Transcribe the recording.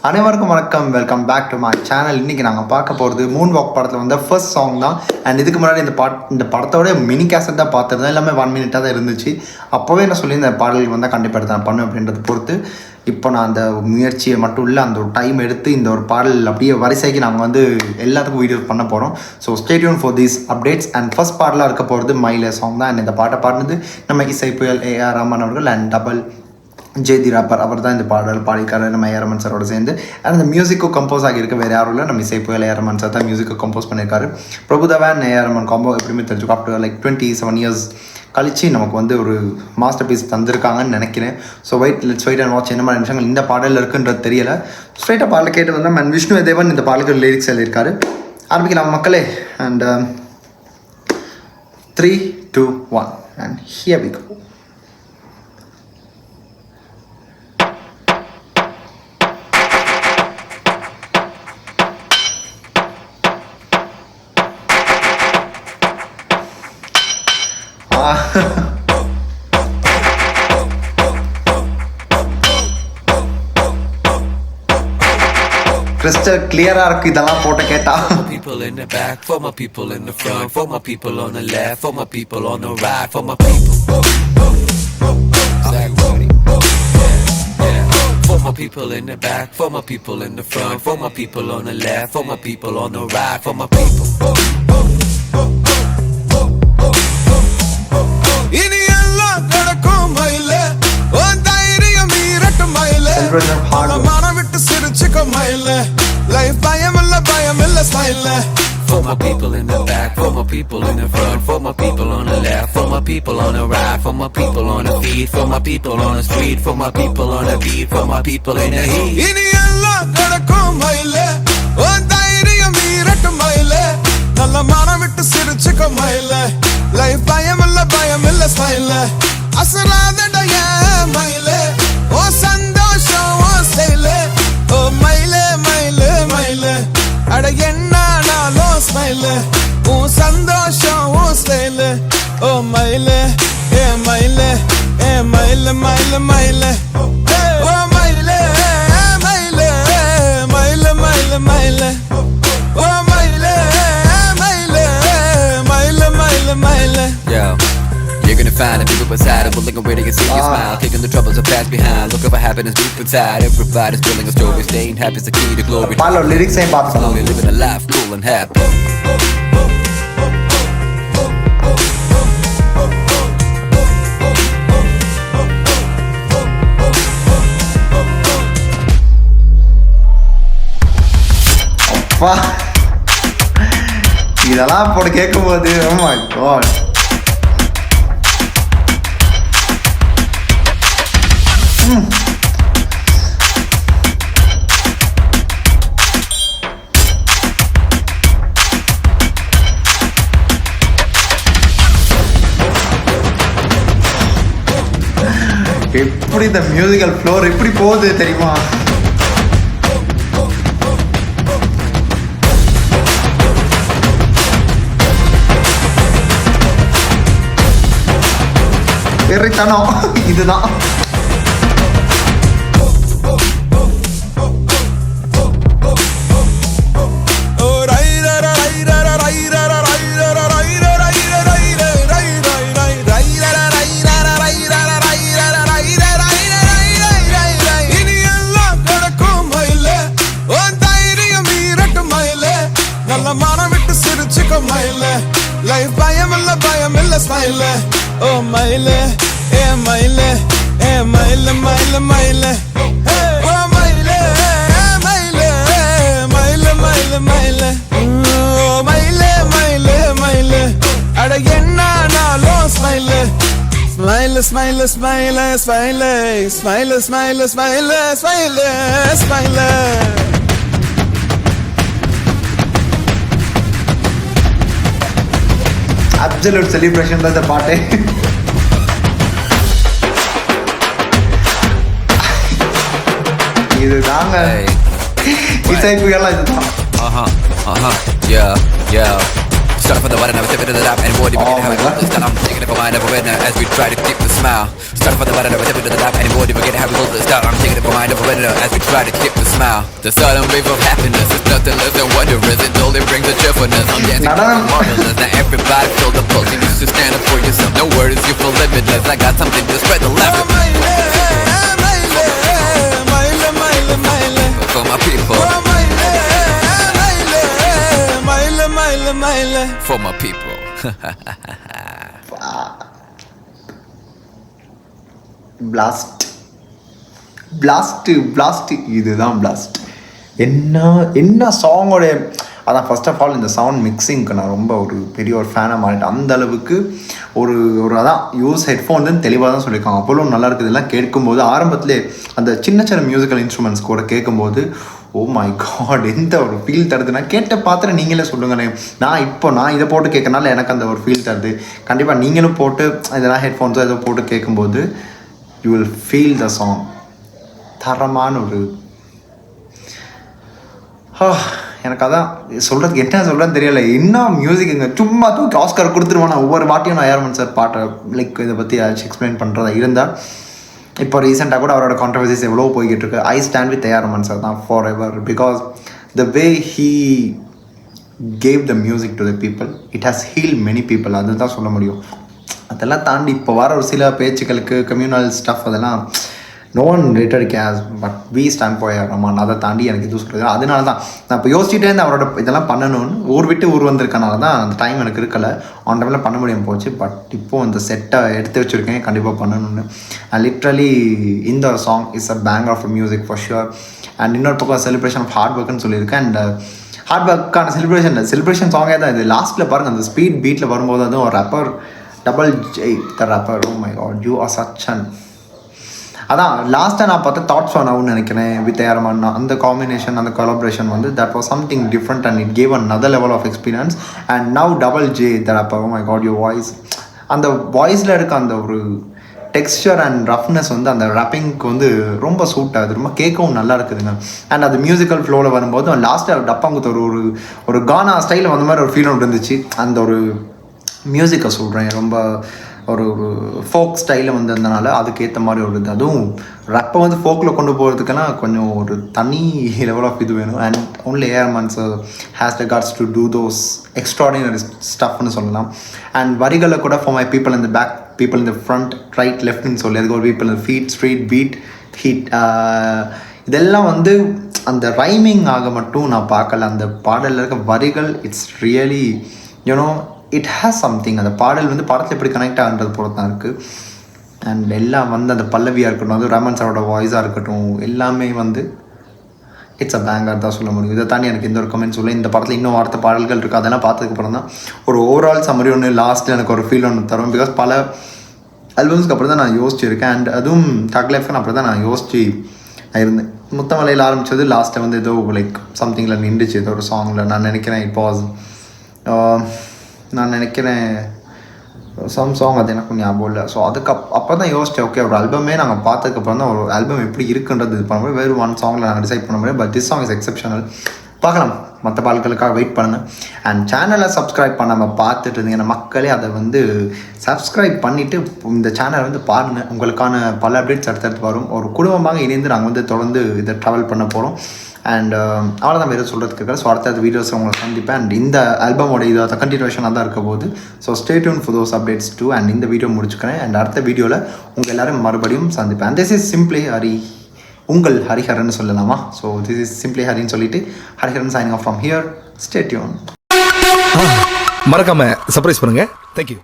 அனைவருக்கும் வணக்கம், welcome back to my channel. இன்றைக்கி நாங்கள் பார்க்க போகிறது மூன் வாக் படத்தில் வந்து ஃபர்ஸ்ட் சாங் தான். அண்ட் இதுக்கு முன்னாடி இந்த படத்தோட மினி கேசட் தான் பார்த்துருந்தேன். எல்லாமே 1 மினிட்டாக தான் இருந்துச்சு. அப்போவே நான் சொல்லி இந்த பாடல்கள் வந்து கண்டிப்பாக எடுத்து நான் பண்ணுவேன் அப்படின்றத பொறுத்து இப்போ நான் அந்த முயற்சியை மட்டும் இல்லை, அந்த ஒரு டைம் எடுத்து இந்த ஒரு பாடல் அப்படியே வரிசைக்கு நாங்கள் வந்து எல்லாத்துக்கும் வீடியோ பண்ண போகிறோம். So stay tuned for these updates. And first பாடலாக இருக்க போகிறது மயிலே சாங் தான். அண்ட் இந்த பாட்டை பாடினது நம்ம இசை புயல் A.R. ரஹ்மான் அவர்கள் அண்ட் டபுள் ஜெய்தி ராப்பர் அவர் தான் இந்த பாடல் பாடிக்காரு நம்ம A.R. ரஹ்மான் சாரோட சேர்ந்து. அண்ட் அந்த மியூசிக்கும் கம்போஸ் ஆகியிருக்க வேறு யாரும் இல்லை, நம்ம இசை புயல் A.R. ரஹ்மான் சார் தான் மியூசிக்கு கம்போஸ் பண்ணியிருக்காரு. பிரபுதேவன் A.R. ரஹ்மான் காம்போ எப்படியுமே தெரிஞ்சுக்கும். ஆஃப்டர் லைக் 27 இயர்ஸ் கழிச்சு நமக்கு வந்து ஒரு மாஸ்டர் பீஸ் தந்திருக்காங்கன்னு நினைக்கிறேன். So let's wait and watch என்ன மாதிரி நிமிஷங்கள் இந்த பாடலில் இருக்குன்றது தெரியல. ஸ்ட்ரைட்டாக பாடலை கேட்டு வந்தால் மேன் விஷ்ணு தேவன் இந்த பாடலுக்கு லிரிக்ஸ் எழுதியிருக்காரு. ஆரம்பிக்கலாம் மக்களே. And 3, 2, 1 and here we go. கிறிஸ்டல் கிளியரா இருக்கு இதெல்லாம் போட்டு கேட்டா. People in the back, for my people in the front, for my people on the left, for my people on the right, for my people. For my people in the back, for my people in the front, for my people on the left, for my people on the right, for my people. For my people in the back, for my people in the front, for my people on the left, for my people on the right, for my people on the feet, for my people on the street, for my people on the beat, for my people in the heat. இனி எல்லாம் நடக்கும் மயிலே, உன் தைரியம் மீறட்டும் மயிலே, நல்ல மனம் விட்டு சிரிச்சுக்க மயிலே, லைஃப் பயம் இல்ல ஸ்மைல, அசராதடா ஏன் மயிலே, ஓ சந்தோஷம் ஓ ஸ்டைலே, ஓ மயிலே மயிலே மயிலே, அட என்னாலும் ஸ்மைல, உன் சந்தோஷம் ஓ ஸ்டைல, ஓ மயிலே ஏ மயிலே ஏ மயிலே மயிலே மயிலே, ஓ மயிலே மயிலே மயிலே மயிலே மயிலே, ஓ மயிலே மயிலே மயிலே மயிலே மயிலே. Yo, you're gonna find that people beside it will look away, they can see your smile, taking the troubles of past behind, looking for happiness deep inside. Everybody's telling a story, staying happy is the key to glory. Follow lyrics ஏன் பார்த்து Slowly living a life cool and happy. வா இதெல்லாம் போட்டு கேட்கும்போது oh my god. எப்படி இந்த musical floor எப்படி போகுது தெரியுமா? வெறித்தனம் இதுதான். லைஃப் பயம் இல்ல ஸ்மைல, ஓ மயிலே ஏ மயிலே ஏ மயிலே மயிலே மயிலே, ஓ மயிலே மயிலே மயிலே மயிலே மயிலே, ஓ மயிலே மயிலே மயிலே, அட என்னாலும் ஸ்மைல, ஸ்மைல ஸ்மைல ஸ்மைல ஸ்மைல ஸ்மைல ஸ்மைல ஸ்மைல ஸ்மைல ஸ்மைல. அப்சல்யூட் செலிப்ரேஷன் தான் இந்த பாட்டு. இதுதாங்க இசை புயலாம் இதுதான். Yeah. Start from the bottom, never step into the top. And boy, do you forget how we hold this down? I'm taking it for mine, never winner, as we try to keep the smile. Start from the bottom, never step into the top. And boy, do you forget how we hold this down? I'm taking it for mine, never winner, as we try to keep the smile. The sudden wave of happiness is nothing less than wondrous. It only brings the cheerfulness. I'm dancing to the marvelous. Now everybody feel the pulse. You used to stand up for yourself. No words, you feel limitless. I got something to spread the laughter. For my people. For my people. Blast இதுதான் blast. என்ன சாங்கோட அதான் first of all இந்த sound மிக்சிங்க்கு நான் ரொம்ப ஒரு பெரிய ஒரு ஃபேனாக மாறிட்டேன். அந்த அளவுக்கு ஒரு அதான் யூஸ் ஹெட்ஃபோன் தெளிவாக தான் சொல்லியிருக்காங்க. அவ்வளோ நல்லா இருக்குது. இதெல்லாம் கேட்கும்போது ஆரம்பத்திலே அந்த சின்ன சின்ன மியூசிக்கல் இன்ஸ்ட்ருமெண்ட்ஸ் கூட கேட்கும்போது ஓ மை காட் எந்த ஒரு ஃபீல் தருது. நான் கேட்ட பார்த்துட்டு நீங்களே சொல்லுங்கண்ணே. நான் இதை போட்டு கேட்கறனால எனக்கு அந்த ஒரு ஃபீல் தருது. கண்டிப்பாக நீங்களும் போட்டு இதெல்லாம் ஹெட்ஃபோன்ஸோ ஏதோ போட்டு கேட்கும்போது you will feel the song. தரமான ஒரு எனக்கு அதான் சொல்கிறதுக்கு என்ன சொல்கிறேன்னு தெரியல. என்ன மியூசிக்குங்க, சும்மா தூக்கி ஆஸ்கார் கொடுத்துருவானா ஒவ்வொரு வாட்டியும். நான் ஏஆர் சார் பாட்டை லைக் இதை பற்றி ஏதாச்சும் எக்ஸ்பிளைன் பண்ணுறதா இருந்தால் இப்போ ரீசெண்டாக கூட அவரோட கான்ட்ரவர்சிஸ் எவ்வளோ போய்கிட்டு இருக்கு. I stand with AR sir தான் forever. Because the way he gave the music to the people, it has heal many people. அதுதான் சொல்ல முடியும். அதெல்லாம் தாண்டி இப்போ வர ஒரு சில பேச்சுக்களுக்கு கம்யூனல் ஸ்டஃப் அதெல்லாம் no one rated case, but we stand for AR Rahman. அதை தாண்டி எனக்கு இது சொல்கிறது. அதனால தான் நான் இப்போ யோசிச்சுட்டே இருந்தேன் அவரோட இதெல்லாம் பண்ணணும்னு. ஊர் விட்டு ஊர் வந்திருக்கனால தான் அந்த டைம் எனக்கு இருக்கலை. ஆன் டைமில் பண்ண முடியாமல் போச்சு. பட் இப்போது அந்த செட்டை எடுத்து வச்சுருக்கேன் கண்டிப்பாக பண்ணணும்னு. அண்ட் லிட்ரலி இந்த ஒரு song is a bang of music for sure. And இன்னொரு பக்கம் செலிப்ரேஷன் ஆஃப் ஹார்ட் ஒர்க்குன்னு சொல்லியிருக்கேன். அண்ட் ஹார்ட் ஒர்க்கான செலிப்ரேஷன் சாங்கே தான் இது. லாஸ்ட்டில் பாருங்கள் அந்த ஸ்பீட் பீட்டில் வரும்போது அதுவும் ஒரு rapper double J the rapper. Oh my god you are such an. அதான் லாஸ்ட்டாக நான் பார்த்தா தாட்ஸ் ஆன் ஆகும்னு நினைக்கிறேன் வித் ஏஆர் ரஹ்மான். அந்த காம்பினேஷன் அந்த collaboration that was something different and it gave another level of experience. and now double J the rapper, oh my god your voice, அந்த வாய்ஸில் இருக்க அந்த ஒரு டெக்ஸ்சர் அண்ட் ரஃப்னஸ் அந்த ரப்பிங்க்கு ரொம்ப சூட் ஆகுது. ரொம்ப கேட்கவும் நல்லா இருக்குதுங்க. அண்ட் அது மியூசிக்கல் ஃப்ளோவில் வரும்போது லாஸ்ட்டாக டப்பாங்குத்து ஒரு கானா ஸ்டைலில் வந்த மாதிரி ஒரு ஃபீல் ஒன்று இருந்துச்சு. அந்த ஒரு மியூசிக்கை சொல்கிறேன் ரொம்ப ஒரு ஃபோக் ஸ்டைலில் வந்ததுனால அதுக்கேற்ற மாதிரி ஒரு இது. அதுவும் ரப்பை ஃபோக்கில் கொண்டு போகிறதுக்கெல்லாம் கொஞ்சம் ஒரு தனி லெவல் ஆஃப் இது வேணும். And only AR Rahman sir has the guts to do those extraordinary ஸ்டஃப்னு சொல்லலாம். அண்ட் வரிகளை கூட for my people in the back, people in the front, right, லெஃப்ட்னு சொல்லி அதுக்கு ஒரு people in feet, street, beat, heat, இதெல்லாம் அந்த ரைமிங் ஆக மட்டும் நான் பார்க்கல. அந்த பாடலில் இருக்க வரிகள் it's really you know it has something. அந்த பாடல் படத்தில் எப்படி கனெக்ட் ஆகுன்றது போல தான் இருக்குது. அண்ட் எல்லாம் அந்த பல்லவியாக இருக்கட்டும், அது ரஹ்மான் சாரோட வாய்ஸாக இருக்கட்டும், எல்லாமே இட்ஸ் அ பேங்கர் தான் சொல்ல முடியும். இதை தாண்டி எனக்கு எந்த ஒரு கமெண்ட் சொல்ல. இந்த படத்தில் இன்னும் அடுத்த பாடல்கள் இருக்குது. அதெல்லாம் பார்த்ததுக்கப்புறம் தான் ஒரு ஓவரால் சம்மரி ஒன்று லாஸ்ட்டில் எனக்கு ஒரு ஃபீல் ஒன்று தரும். பிகாஸ் பல ஆல்பம்ஸ்க்கு அப்புறம் தான் நான் யோசிச்சிருக்கேன். அண்ட் அதுவும் தக் லைஃப்க்கு அப்புறம் தான் நான் யோசிச்சு இருந்தேன். முத்தமலையில் ஆரம்பித்தது லாஸ்ட்டில் ஏதோ லைக் சம்திங்கில் நின்றுச்சு ஏதோ ஒரு சாங்கில். நான் நினைக்கிறேன் இட் வாஸ் நான் நினைக்கிறேன் சம் சாங் அது எனக்கு ஞாபகம் இல்லை. ஸோ அப்போ தான் யோசிச்சேன் ஓகே ஒரு ஆல்பமே நாங்கள் பார்த்ததுக்கப்புறம் தான் ஒரு ஆல்பம் எப்படி இருக்குன்றது இது பண்ண முடியும். வேறு ஒன் சாங்கில் நாங்கள் டிசைட் பண்ண முடியும். But this song is exceptional. பார்க்கலாம், மற்ற பாடல்களுக்காக வெயிட் பண்ணுங்கள். அண்ட் சேனலை சப்ஸ்கிரைப் பண்ணாமல் பார்த்துட்டு இருந்தீங்கன்னா மக்களே அதை சப்ஸ்கிரைப் பண்ணிவிட்டு இந்த சேனலை பாருங்கள். உங்களுக்கான பல அப்டேட்ஸ் அடுத்தடுத்து வரும். ஒரு குடும்பமாக இணைந்து நாங்கள் தொடர்ந்து இதை ட்ராவல் பண்ண போகிறோம். அண்ட் அவ்வளோதான் வேறு சொல்கிறதுக்கு இருக்கிற. ஸோ அடுத்த வீடியோஸ் உங்களை சந்திப்பேன். அண்ட் இந்த ஆல்பமோட இதை கண்டினியூஷனாக தான் இருக்க போகுது. So stay tuned for those updates too. And இந்த வீடியோ முடிச்சுக்கிறேன். அண்ட் அடுத்த வீடியோவில் உங்கள் எல்லோரும் மறுபடியும் சந்திப்பேன். And this is simply Hari, உங்கள் ஹரிஹரன் சொல்லலாமா? ஸோ திஸ் இஸ் சிம்ப்ளி ஹரின்னு சொல்லிட்டு Hariharan signing off from here. Stay tuned. மறக்காம சர்ப்ரைஸ் பண்ணுங்க. தேங்க்யூ.